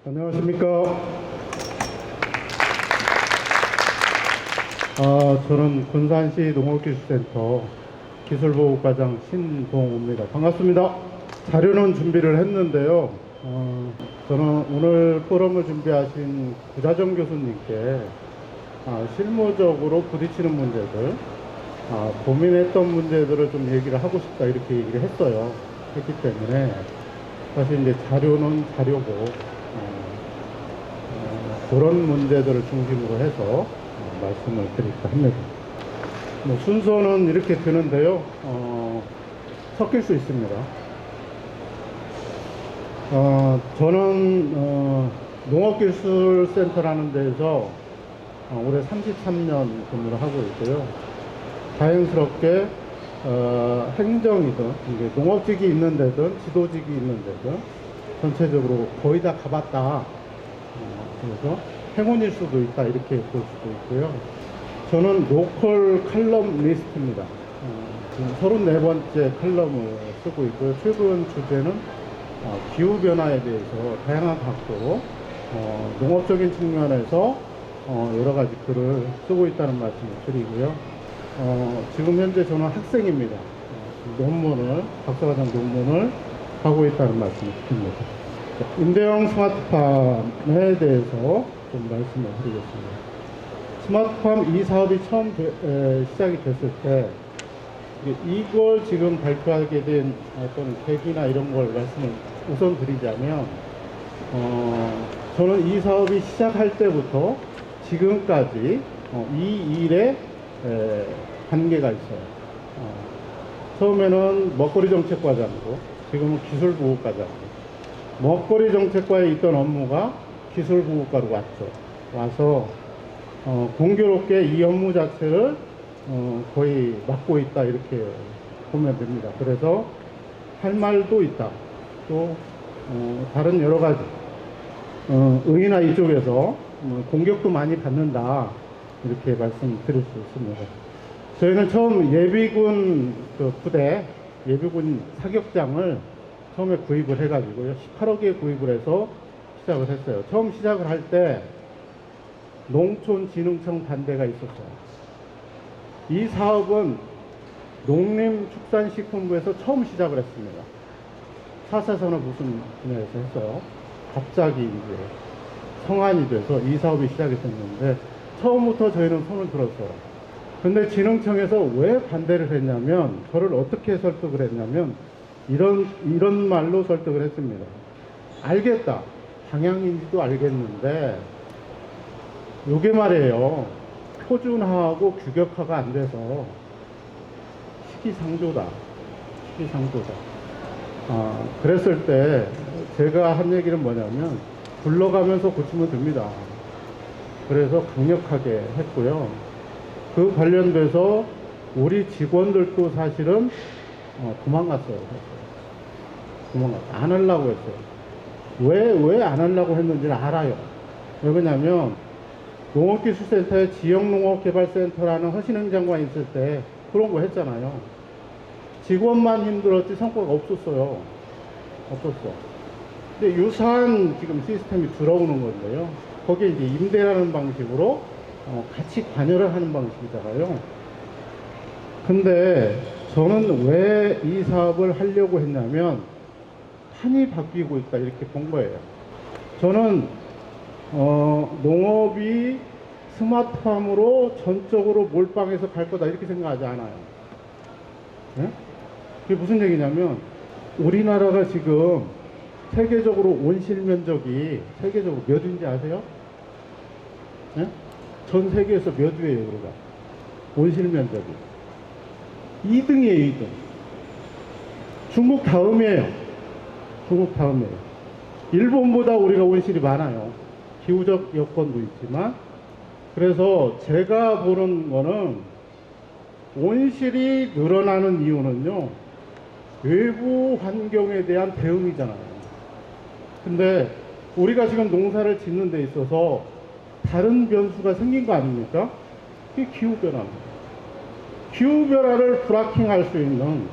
안녕하십니까. 저는 군산시 농업기술센터 기술보호과장 신동호입니다. 반갑습니다. 자료는 준비를 했는데요. 저는 오늘 포럼을 준비하신 구자정 교수님께 실무적으로 부딪히는 문제들, 고민했던 문제들을 좀 얘기를 하고 싶다 이렇게 얘기를 했기 때문에 사실 이제 자료는 자료고 그런 문제들을 중심으로 해서 말씀을 드릴까 합니다. 순서는 이렇게 되는데요. 섞일 수 있습니다. 저는 농업기술센터라는 데에서 올해 33년 근무를 하고 있고요. 자연스럽게 행정이든 농업직이 있는 데든 지도직이 있는 데든 전체적으로 거의 다 가봤다. 그래서 행운일 수도 있다 이렇게 볼 수도 있고요. 저는 로컬 칼럼니스트입니다. 지금 34번째 칼럼을 쓰고 있고요. 최근 주제는 기후변화에 대해서 다양한 각도로 농업적인 측면에서 여러 가지 글을 쓰고 있다는 말씀을 드리고요. 지금 현재 저는 학생입니다. 박사과정 논문을 하고 있다는 말씀을 드립니다. 임대형 스마트팜에 대해서 좀 말씀을 드리겠습니다. 스마트팜 이 사업이 처음 시작이 됐을 때 이걸 지금 발표하게 된 어떤 계기나 이런 걸 말씀을 우선 드리자면 저는 이 사업이 시작할 때부터 지금까지 이 일에 관계가 있어요. 처음에는 먹거리 정책과장이고 지금은 기술보호과장이고 먹거리 정책과에 있던 업무가 기술보호과로 와서 공교롭게 이 업무 자체를 거의 맡고 있다 이렇게 보면 됩니다. 그래서 할 말도 있다. 또 다른 여러 가지 의나 이쪽에서 공격도 많이 받는다 이렇게 말씀드릴 수 있습니다. 저희는 처음 예비군 부대 예비군 사격장을 처음에 구입을 해가지고요. 18억에 구입을 해서 시작을 했어요. 처음 시작을 할 때 농촌진흥청 반대가 있었어요. 이 사업은 농림축산식품부에서 처음 시작을 했습니다. 4차 산업 무슨 분야에서 했어요. 갑자기 이제 성안이 돼서 이 사업이 시작이 됐는데 처음부터 저희는 손을 들었어요. 근데 진흥청에서 왜 반대를 했냐면 저를 어떻게 설득을 했냐면 이런 말로 설득을 했습니다. 알겠다. 방향인지도 알겠는데 요게 말이에요. 표준화하고 규격화가 안 돼서 시기상조다. 그랬을 때 제가 한 얘기는 뭐냐면 굴러가면서 고치면 됩니다. 그래서 강력하게 했고요. 그 관련돼서 우리 직원들도 사실은 도망갔어요. 안 하려고 했어요. 왜 안 하려고 했는지는 알아요. 왜 그러냐면 농업기술센터에 지역농업개발센터라는 허신행 장관이 있을 때 그런 거 했잖아요. 직원만 힘들었지 성과가 없었어요. 근데 유사한 지금 시스템이 들어오는 건데요. 거기에 이제 임대라는 방식으로 같이 관여를 하는 방식이잖아요. 근데 저는 왜 이 사업을 하려고 했냐면 판이 바뀌고 있다 이렇게 본 거예요. 저는 농업이 스마트팜으로 전적으로 몰빵해서 갈 거다 이렇게 생각하지 않아요. 네? 그게 무슨 얘기냐면 우리나라가 지금 세계적으로 온실 면적이 세계적으로 몇 위인지 아세요? 네? 전 세계에서 몇 위예요, 우리가? 온실 면적이 2등이에요, 2등. 중국 다음이에요. 일본보다 우리가 온실이 많아요. 기후적 여건도 있지만. 그래서 제가 보는 거는 온실이 늘어나는 이유는요, 외부 환경에 대한 대응이잖아요. 근데 우리가 지금 농사를 짓는 데 있어서 다른 변수가 생긴 거 아닙니까? 그게 기후변화입니다. 기후변화를 브라킹할 수 있는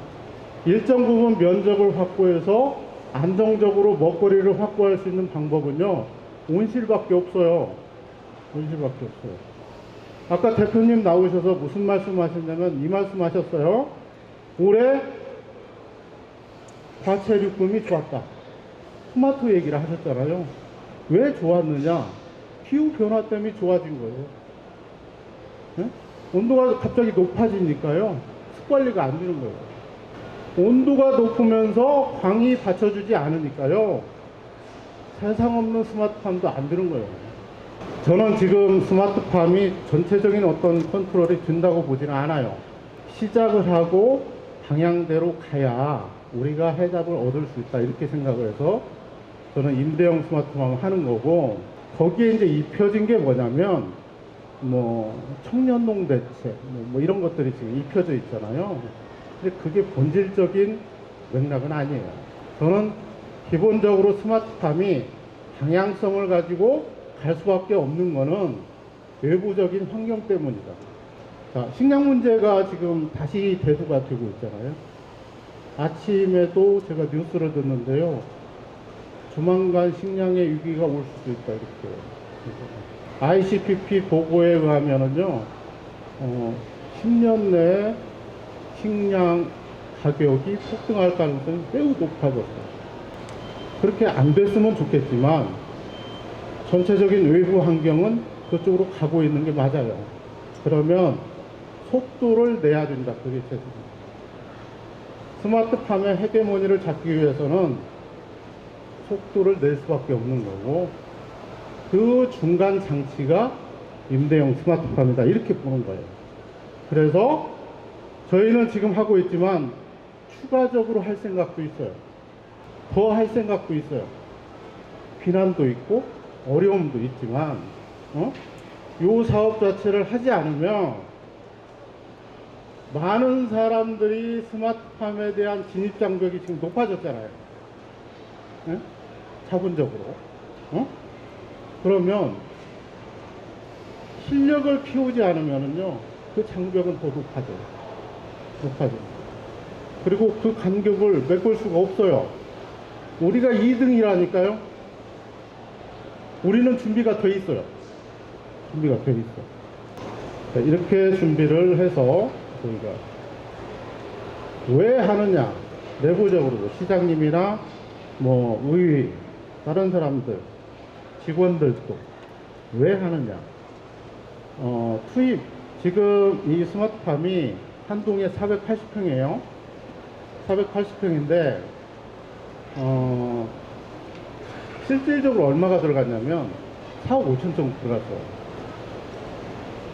일정 부분 면적을 확보해서 안정적으로 먹거리를 확보할 수 있는 방법은요, 온실밖에 없어요. 온실밖에 없어요. 아까 대표님 나오셔서 무슨 말씀 하셨냐면 이 말씀 하셨어요. 올해 과체류금이 좋았다. 토마토 얘기를 하셨잖아요. 왜 좋았느냐? 기후변화 때문에 좋아진 거예요. 네? 온도가 갑자기 높아지니까요. 습관리가 안 되는 거예요. 온도가 높으면서 광이 받쳐주지 않으니까요. 세상 없는 스마트팜도 안 되는 거예요. 저는 지금 스마트팜이 전체적인 어떤 컨트롤이 된다고 보지는 않아요. 시작을 하고 방향대로 가야 우리가 해답을 얻을 수 있다 이렇게 생각을 해서 저는 임대형 스마트팜을 하는 거고, 거기에 이제 입혀진 게 뭐냐면 뭐 청년농 대책 뭐 이런 것들이 지금 입혀져 있잖아요. 근데 그게 본질적인 맥락은 아니에요. 저는 기본적으로 스마트팜이 방향성을 가지고 갈 수밖에 없는 거는 외부적인 환경 때문이다. 자, 식량 문제가 지금 다시 대두가 되고 있잖아요. 아침에도 제가 뉴스를 듣는데요. 조만간 식량의 위기가 올 수도 있다 이렇게. ICPP 보고에 의하면은요, 10년 내에 식량 가격이 폭등할 가능성이 매우 높아졌어요. 그렇게 안 됐으면 좋겠지만 전체적인 외부 환경은 그쪽으로 가고 있는 게 맞아요. 그러면 속도를 내야 된다. 그게 제 생각입니다. 스마트팜의 헤게모니를 잡기 위해서는 속도를 낼 수밖에 없는 거고, 그 중간 장치가 임대형 스마트팜이다 이렇게 보는 거예요. 그래서 저희는 지금 하고 있지만 추가적으로 할 생각도 있어요. 더 할 생각도 있어요. 비난도 있고 어려움도 있지만 요 사업 자체를 하지 않으면 많은 사람들이 스마트팜에 대한 진입 장벽이 지금 높아졌잖아요. 네? 자본적으로. 그러면 실력을 키우지 않으면은요, 그 장벽은 더 높아져요. 높아져요. 그리고 그 간격을 메꿀 수가 없어요. 우리가 2등이라니까요. 우리는 준비가 돼 있어요. 준비가 돼 있어. 자, 이렇게 준비를 해서 저희가 왜 하느냐, 내부적으로도 시장님이나 뭐 의회, 다른 사람들, 직원들도 왜 하느냐. 투입, 지금 이 스마트팜이 한 동에 480평이에요. 480평인데 실질적으로 얼마가 들어갔냐면 4억 5천 정도 들어갔어요.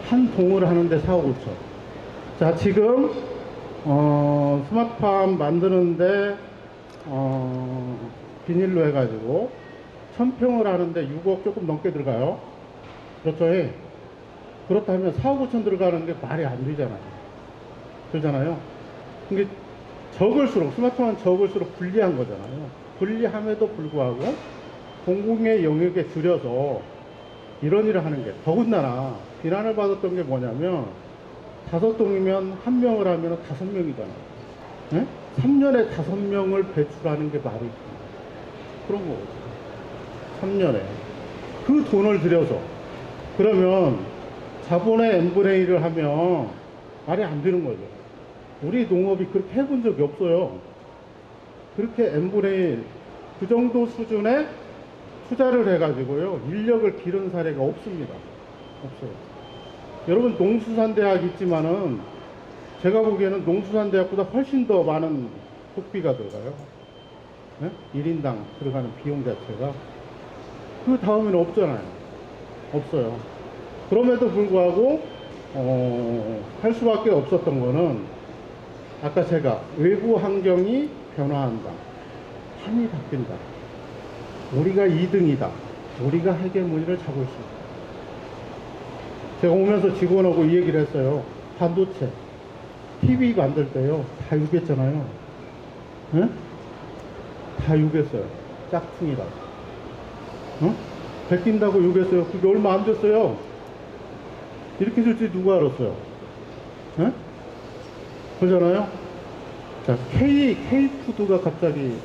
한 동을 하는데 4억 5천. 자, 지금 스마트팜 만드는데 비닐로 해가지고 1000평을 하는데 6억 조금 넘게 들어가요. 그렇죠? 예. 그렇다면 4억 5천 들어가는 게 말이 안 되잖아요. 그러잖아요. 이게 적을수록, 스마트팜은 적을수록 불리한 거잖아요. 불리함에도 불구하고 공공의 영역에 들여서 이런 일을 하는 게, 더군다나 비난을 받았던 게 뭐냐면 5동이면 1명을 하면 5명이잖아요. 네? 3년에 5명을 배출하는 게 말이 그런 거거든요. 3년에 그 돈을 들여서, 그러면 자본의 n분의 1을 하면 말이 안 되는 거죠. 우리 농업이 그렇게 해본 적이 없어요. 그렇게 n분의 1, 그 정도 수준의 투자를 해가지고요, 인력을 기른 사례가 없습니다. 없어요. 여러분, 농수산대학 있지만은 제가 보기에는 농수산대학보다 훨씬 더 많은 국비가 들어가요. 네? 1인당 들어가는 비용 자체가. 그 다음에는 없잖아요. 없어요. 그럼에도 불구하고 할 수밖에 없었던 거는, 아까 제가 외부 환경이 변화한다, 판이 바뀐다, 우리가 2등이다, 우리가 헤게모니를 잡을 수 있다. 제가 오면서 직원하고 이 얘기를 했어요. 반도체 TV 만들 때요, 다 유겠잖아요. 네? 다 유겠어요. 짝퉁이라고. 베낀다고 유겠어요. 그게 얼마 안 됐어요. 이렇게 될지 누가 알았어요? 네? 그러잖아요. 자, K푸드가 갑자기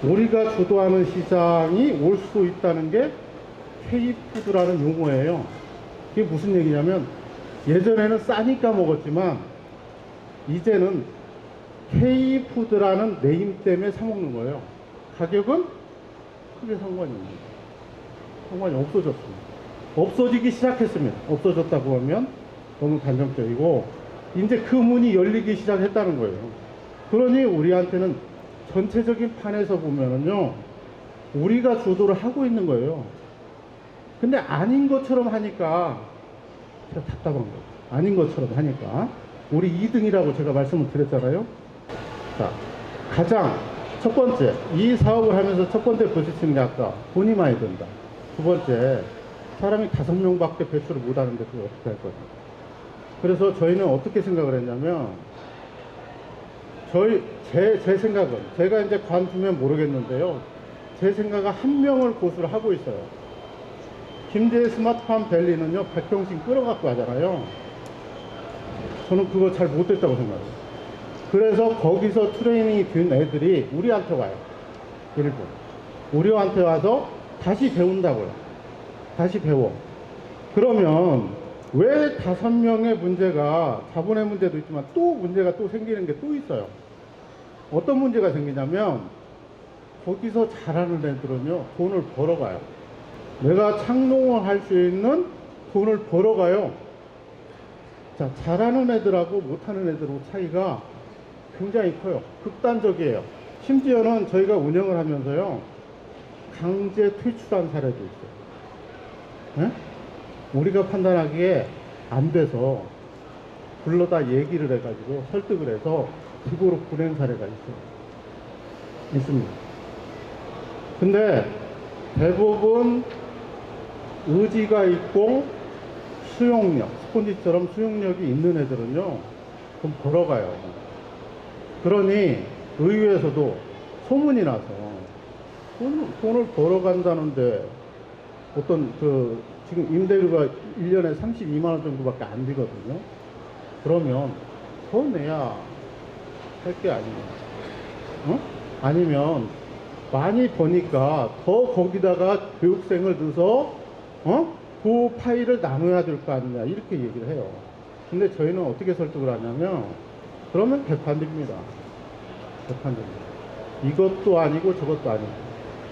우리가 주도하는 시장이 올 수 있다는 게 K푸드라는 용어예요. 그게 무슨 얘기냐면 예전에는 싸니까 먹었지만 이제는 K푸드라는 네임 때문에 사 먹는 거예요. 가격은 크게 상관이 없어졌습니다. 없어지기 시작했습니다. 없어졌다고 하면 너무 단정적이고 이제 그 문이 열리기 시작했다는 거예요. 그러니 우리한테는 전체적인 판에서 보면은요, 우리가 주도를 하고 있는 거예요. 근데 아닌 것처럼 하니까 제가 답답한 거예요. 아닌 것처럼 하니까. 우리 2등이라고 제가 말씀을 드렸잖아요. 자, 가장 첫 번째, 이 사업을 하면서 첫 번째 부딪히는 게 아까 돈이 많이 든다. 두 번째, 사람이 5명밖에 배출을 못 하는데 그걸 어떻게 할 거냐. 그래서 저희는 어떻게 생각을 했냐면, 제 생각은, 제가 이제 관두면 모르겠는데요. 제 생각은 한 명을 고수를 하고 있어요. 김제 스마트팜 밸리는요, 100평씩 끌어갖고 하잖아요. 저는 그거 잘 못됐다고 생각해요. 그래서 거기서 트레이닝이 된 애들이 우리한테 와요. 일부. 우리한테 와서 다시 배운다고요. 다시 배워. 그러면 왜 5명의 문제가, 자본의 문제도 있지만 또 문제가 또 생기는 게 또 있어요. 어떤 문제가 생기냐면 거기서 잘하는 애들은요, 돈을 벌어가요. 내가 창농을 할 수 있는 돈을 벌어가요. 자, 잘하는 애들하고 못하는 애들하고 차이가 굉장히 커요. 극단적이에요. 심지어는 저희가 운영을 하면서요, 강제 퇴출한 사례도 있어요. 네? 우리가 판단하기에 안 돼서 불러다 얘기를 해가지고 설득을 해서 집으로 보낸 사례가 있어요. 있습니다. 근데 대부분 의지가 있고 수용력, 스폰지처럼 수용력이 있는 애들은요, 좀 벌어가요. 그러니 의회에서도 소문이 나서 돈을 벌어간다는데 어떤 지금 임대료가 1년에 32만 원 정도밖에 안 되거든요. 그러면 더 내야 할 게 아니에요. 어? 아니면 많이 버니까 더 거기다가 교육생을 넣어서 그 파일을 나눠야 될 거 아니냐, 이렇게 얘기를 해요. 근데 저희는 어떻게 설득을 하냐면, 그러면 개판됩니다. 개판됩니다. 이것도 아니고 저것도 아니고.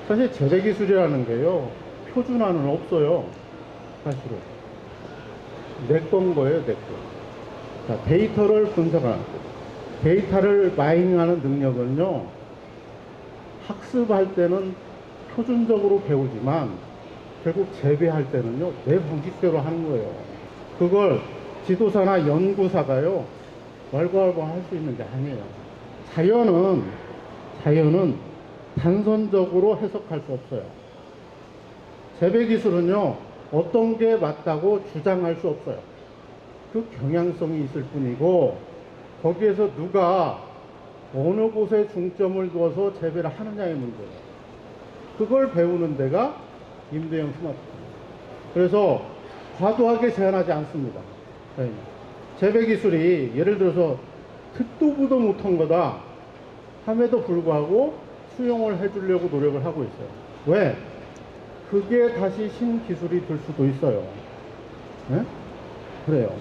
사실 재래기술이라는 게요, 표준화는 없어요. 사실은. 내 건 거예요, 내 거. 자, 데이터를 분석하는, 데이터를 마이닝하는 능력은요, 학습할 때는 표준적으로 배우지만 결국 재배할 때는요, 내 무기대로 하는 거예요. 그걸 지도사나 연구사가요, 왈가왈부 할 수 있는 게 아니에요. 자연은 단선적으로 해석할 수 없어요. 재배 기술은요, 어떤 게 맞다고 주장할 수 없어요. 그 경향성이 있을 뿐이고, 거기에서 누가 어느 곳에 중점을 두어서 재배를 하느냐의 문제예요. 그걸 배우는 데가 임대형 스마트팜. 그래서 과도하게 제한하지 않습니다. 재배 기술이 예를 들어서 듣도 보도 못한 거다 함에도 불구하고 수용을 해주려고 노력을 하고 있어요. 왜? 그게 다시 신기술이 될 수도 있어요. 네? 그래요.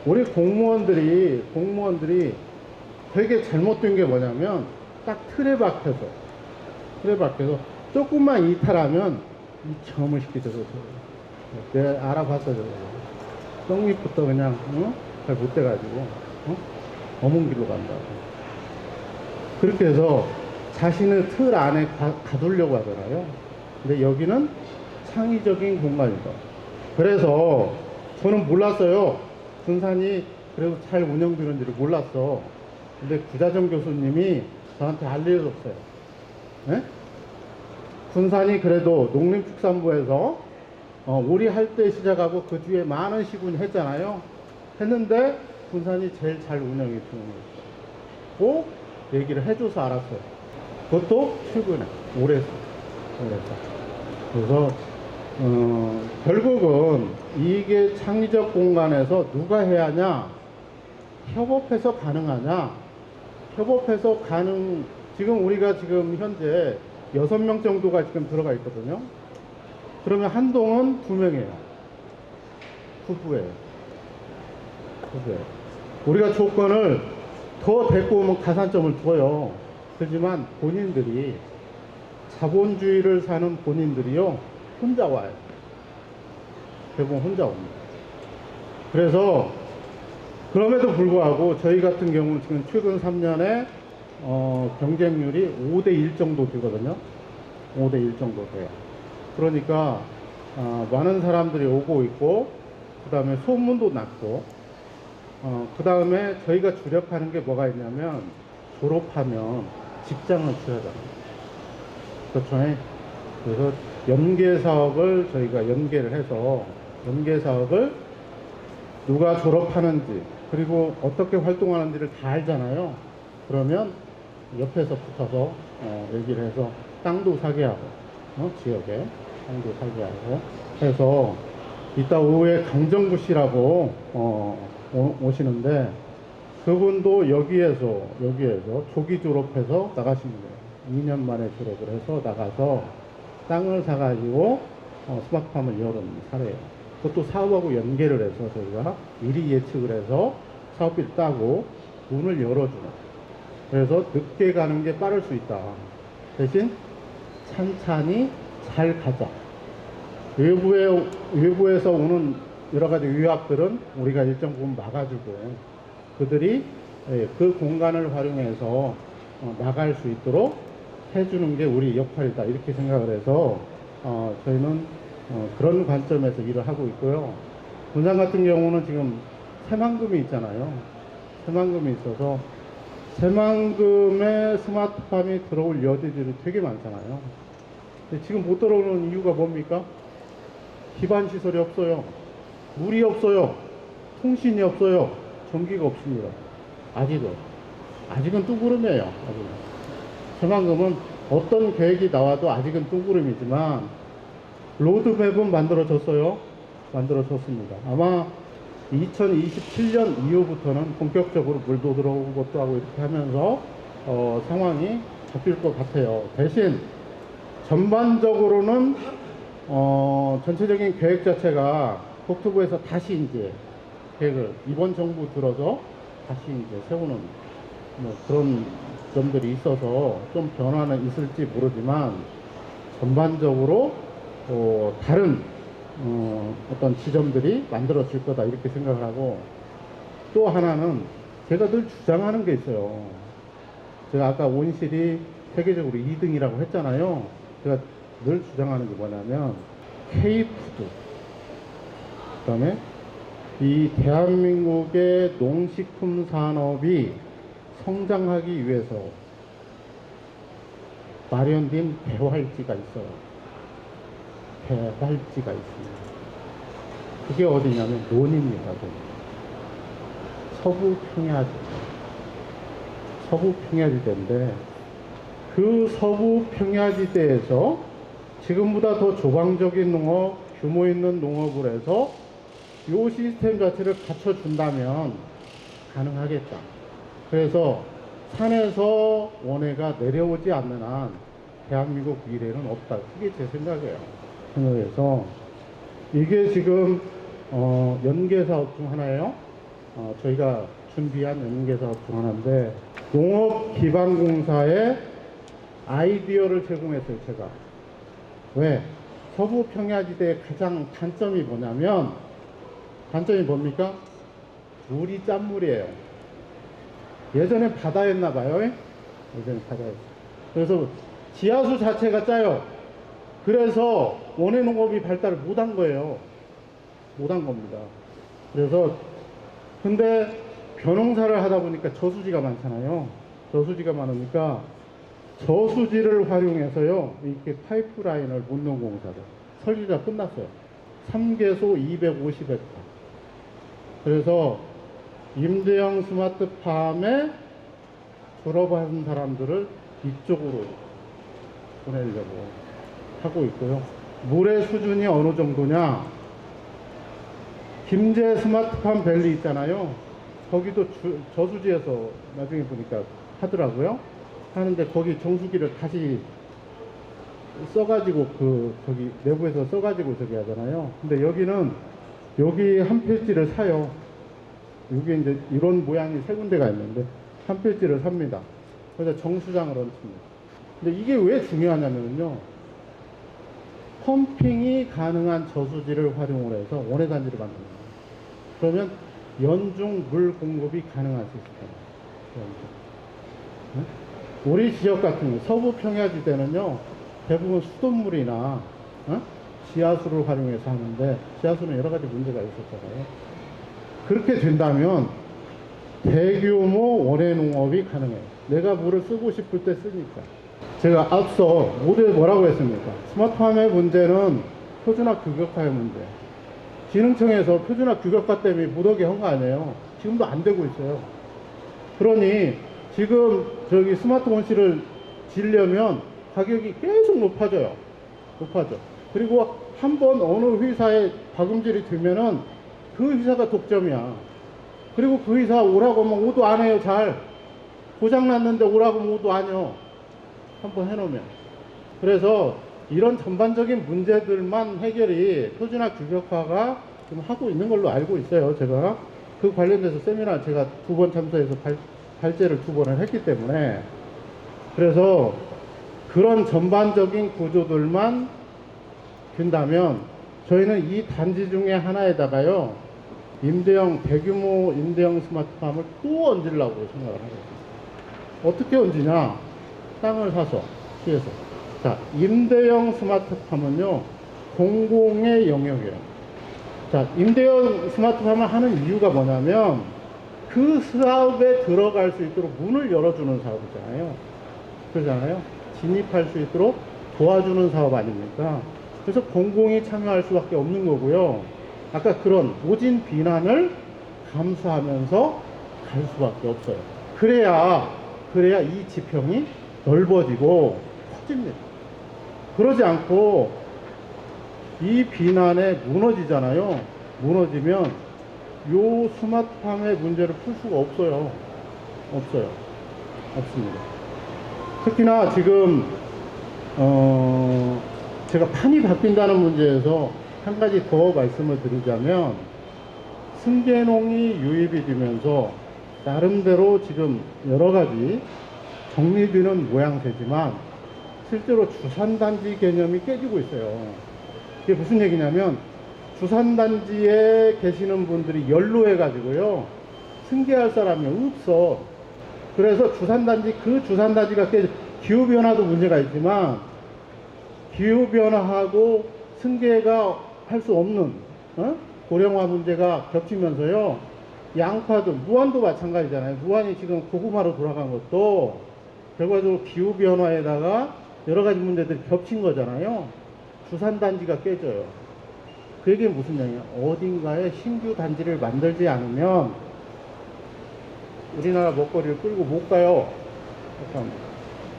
우리 공무원들이 되게 잘못된 게 뭐냐면, 딱 틀에 박혀서 조금만 이탈하면 이 점을 시키죠. 내가 알아봤어요. 떡밑부터 그냥 잘 못 돼가지고 어문 길로 간다고. 그렇게 해서 자신의 틀 안에 가두려고 하잖아요. 근데 여기는 창의적인 공간이다. 그래서 저는 몰랐어요. 군산이 그래도 잘 운영되는지를 몰랐어. 근데 구자정 교수님이 저한테 알려줬어요. 네? 군산이 그래도 농림축산부에서 오리 할 때 시작하고 그 뒤에 많은 시군 했잖아요. 했는데 군산이 제일 잘 운영이 되는 거예요. 꼭 얘기를 해줘서 알았어요. 그것도 최근에 올해서. 그래서 결국은 이게 창의적 공간에서 누가 해야 하냐, 협업해서 가능하냐, 지금 우리가 지금 현재 6명 정도가 지금 들어가 있거든요. 그러면 한 동은 2명이에요. 부부예요. 우리가 조건을 더 데리고 오면 가산점을 줘요. 하지만 본인들이, 자본주의를 사는 본인들이요, 혼자 와요. 대부분 혼자 옵니다. 그래서 그럼에도 불구하고 저희 같은 경우는 지금 최근 3년에 경쟁률이 5대1 정도 되거든요. 5대1 정도 돼요. 그러니까 많은 사람들이 오고 있고, 그 다음에 소문도 났고, 그 다음에 저희가 주력하는 게 뭐가 있냐면, 졸업하면 직장을 줘야 돼요. 그렇죠? 그래서 연계 사업을 저희가 연계를 해서, 연계 사업을 누가 졸업하는지, 그리고 어떻게 활동하는지를 다 알잖아요. 그러면 옆에서 붙어서 얘기를 해서 땅도 사게 하고, 지역에 땅도 사게 하고 해서, 이따 오후에 강정구 씨라고 오시는데, 그분도 여기에서 조기 졸업해서 나가신 거예요. 2년 만에 졸업을 해서 나가서 땅을 사가지고 스마트팜을 열은 사례예요. 그것도 사업하고 연계를 해서 저희가 미리 예측을 해서 사업비를 따고 문을 열어주는. 그래서 늦게 가는 게 빠를 수 있다. 대신 찬찬히 잘 가자. 외부에서 오는 여러 가지 위압들은 우리가 일정 부분 막아주고, 그들이 그 공간을 활용해서 나갈 수 있도록 해주는 게 우리 역할이다. 이렇게 생각을 해서 저희는 그런 관점에서 일을 하고 있고요. 군산 같은 경우는 지금 새만금이 있잖아요. 새만금이 있어서 새만금에 스마트팜이 들어올 여지들이 되게 많잖아요. 근데 지금 못 들어오는 이유가 뭡니까? 기반 시설이 없어요. 물이 없어요. 통신이 없어요. 전기가 없습니다. 아직은 뚱구름이에요. 아직은. 새만금은 어떤 계획이 나와도 아직은 뚱구름이지만 로드맵은 만들어졌어요. 만들어졌습니다. 아마 2027년 이후부터는 본격적으로 물도 들어오고 것도 하고 이렇게 하면서 상황이 바뀔 것 같아요. 대신 전반적으로는 전체적인 계획 자체가 국토부에서 다시 이제 계획을 이번 정부 들어서 다시 이제 세우는 그런 점들이 있어서 좀 변화는 있을지 모르지만, 전반적으로 다른 어떤 지점들이 만들어질 거다 이렇게 생각을 하고, 또 하나는 제가 늘 주장하는 게 있어요. 제가 아까 온실이 세계적으로 2등이라고 했잖아요. 제가 늘 주장하는 게 뭐냐면 K푸드, 그 다음에 이 대한민국의 농식품 산업이 성장하기 위해서 마련된 배활지가 있어요. 배활지가 있습니다. 그게 어디냐면 논입니다. 논. 서부 평야지대인데, 그 서부 평야지대에서 지금보다 더 조방적인 농업, 규모 있는 농업을 해서 이 시스템 자체를 갖춰준다면 가능하겠다. 그래서 산에서 원해가 내려오지 않는 한 대한민국 미래는 없다. 그게 제 생각이에요. 그래서 이게 지금 연계사업 중 하나예요. 저희가 준비한 연계사업 중 하나인데, 농업기반공사에 아이디어를 제공했어요. 제가. 왜? 서부 평야지대의 가장 단점이 뭐냐면, 단점이 뭡니까? 물이 짠물이에요. 예전에 바다였나봐요. 예전에 바다였어요. 그래서 지하수 자체가 짜요. 그래서 원해 농업이 발달을 못한 거예요. 못한 겁니다. 그래서 근데 벼농사를 하다 보니까 저수지가 많잖아요. 저수지가 많으니까 저수지를 활용해서요, 이렇게 파이프라인을 묻는 공사를 설계가 끝났어요. 3개소 250헥타. 그래서 임대형 스마트팜에 졸업한 사람들을 이쪽으로 보내려고 하고 있고요. 물의 수준이 어느 정도냐? 김제 스마트팜 밸리 있잖아요. 거기도 저수지에서 나중에 보니까 하더라고요. 하는데 거기 정수기를 다시 써가지고 저기 내부에서 써가지고 저기 하잖아요. 근데 여기는 여기 한 필지를 사요. 여기 이제 이런 모양이 세 군데가 있는데 한 필지를 삽니다. 그래서 정수장을 얹습니다. 근데 이게 왜 중요하냐면요. 펌핑이 가능한 저수지를 활용을 해서 원해단지를 만듭니다. 그러면 연중 물 공급이 가능할 수 있습니다. 우리 지역 같은 경우 서부 평야지대는요 대부분 수돗물이나 지하수를 활용해서 하는데 지하수는 여러 가지 문제가 있었잖아요. 그렇게 된다면 대규모 원해 농업이 가능해요. 내가 물을 쓰고 싶을 때 쓰니까. 제가 앞서 모두에 뭐라고 했습니까? 스마트팜의 문제는 표준화 규격화의 문제. 기능청에서 표준화 규격화 때문에 무더기 한 거 아니에요. 지금도 안 되고 있어요. 그러니 지금 저기 스마트 온실을 지으려면 가격이 계속 높아져요. 높아져. 그리고 한번 어느 회사에 박음질이 들면은 그 회사가 독점이야. 그리고 그 회사 오라고 하면 오도 안 해요. 잘 고장났는데 오라고 하면 오도 안 해요. 한번 해놓으면. 그래서 이런 전반적인 문제들만 해결이 표준화 규격화가 지금 하고 있는 걸로 알고 있어요. 제가 그 관련돼서 세미나 제가 2번 참석해서 발제를 2번을 했기 때문에. 그래서 그런 전반적인 구조들만 된다면 저희는 이 단지 중에 하나에다가요 대규모 임대형 스마트팜을 또 얹으려고 생각을 하거든요. 어떻게 얹으냐? 땅을 사서 시에서. 자, 임대형 스마트팜은요 공공의 영역이에요. 자, 임대형 스마트팜을 하는 이유가 뭐냐면 그 사업에 들어갈 수 있도록 문을 열어주는 사업이잖아요. 그러잖아요. 진입할 수 있도록 도와주는 사업 아닙니까? 그래서 공공이 참여할 수밖에 없는 거고요. 아까 그런 모진 비난을 감수하면서 갈 수밖에 없어요. 그래야 이 지평이 넓어지고 커집니다. 그러지 않고 이 비난에 무너지잖아요. 무너지면 요 스마트팜의 문제를 풀 수가 없어요. 없습니다. 특히나 지금 제가 판이 바뀐다는 문제에서 한 가지 더 말씀을 드리자면 승계농이 유입이 되면서 나름대로 지금 여러 가지 정리되는 모양새지만 실제로 주산단지 개념이 깨지고 있어요. 이게 무슨 얘기냐면 주산단지에 계시는 분들이 연로해 가지고요 승계할 사람이 없어. 그래서 주산단지가 기후변화도 문제가 있지만 기후변화하고 승계가 할 수 없는 고령화 문제가 겹치면서요 양파도 무안도 마찬가지잖아요. 무안이 지금 고구마로 돌아간 것도 결과적으로 기후변화에다가 여러 가지 문제들이 겹친 거잖아요. 주산단지가 깨져요. 그 얘기는 무슨 얘기냐? 어딘가에 신규 단지를 만들지 않으면 우리나라 먹거리를 끌고 못 가요.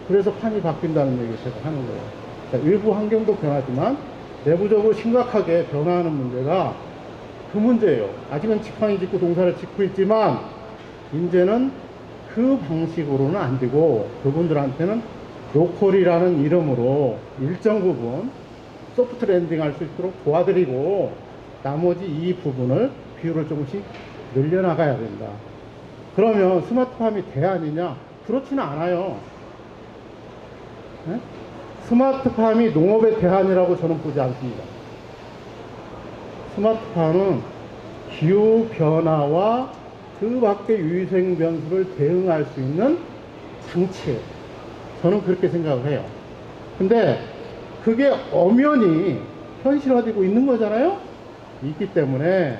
그래서 판이 바뀐다는 얘기를 제가 하는 거예요. 자, 일부 환경도 변하지만 내부적으로 심각하게 변화하는 문제가 그 문제예요. 아직은 지팡이 짚고 동사를 짚고 있지만 이제는 그 방식으로는 안 되고 그분들한테는 로컬이라는 이름으로 일정 부분 소프트 랜딩 할 수 있도록 도와드리고 나머지 이 부분을 비율을 조금씩 늘려나가야 된다. 그러면 스마트팜이 대안이냐? 그렇지는 않아요. 네? 스마트팜이 농업의 대안이라고 저는 보지 않습니다. 스마트팜은 기후변화와 그 밖의 유의생 변수를 대응할 수 있는 장치예요. 저는 그렇게 생각을 해요. 근데 그게 엄연히 현실화되고 있는 거잖아요? 있기 때문에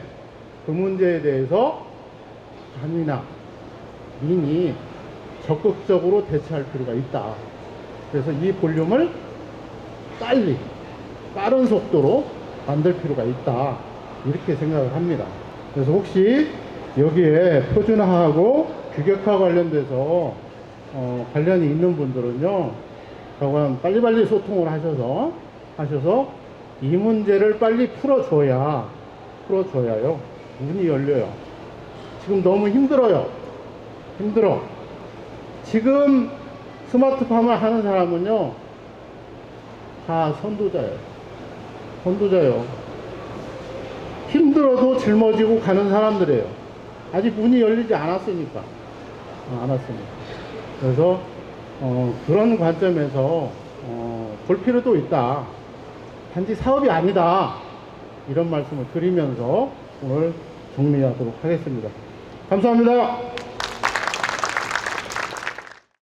그 문제에 대해서 당이나 민이 적극적으로 대처할 필요가 있다. 그래서 이 볼륨을 빠른 속도로 만들 필요가 있다. 이렇게 생각을 합니다. 그래서 혹시 여기에 표준화하고 규격화 관련돼서 관련이 있는 분들은요, 저건 빨리빨리 소통을 하셔서 이 문제를 빨리 풀어줘야요. 문이 열려요. 지금 너무 힘들어. 지금 스마트팜을 하는 사람은요, 다 선두자예요. 선두자요. 힘들어도 짊어지고 가는 사람들이에요. 아직 문이 열리지 않았으니까. 그래서 그런 관점에서 볼 필요도 있다. 단지 사업이 아니다. 이런 말씀을 드리면서 오늘 정리하도록 하겠습니다. 감사합니다.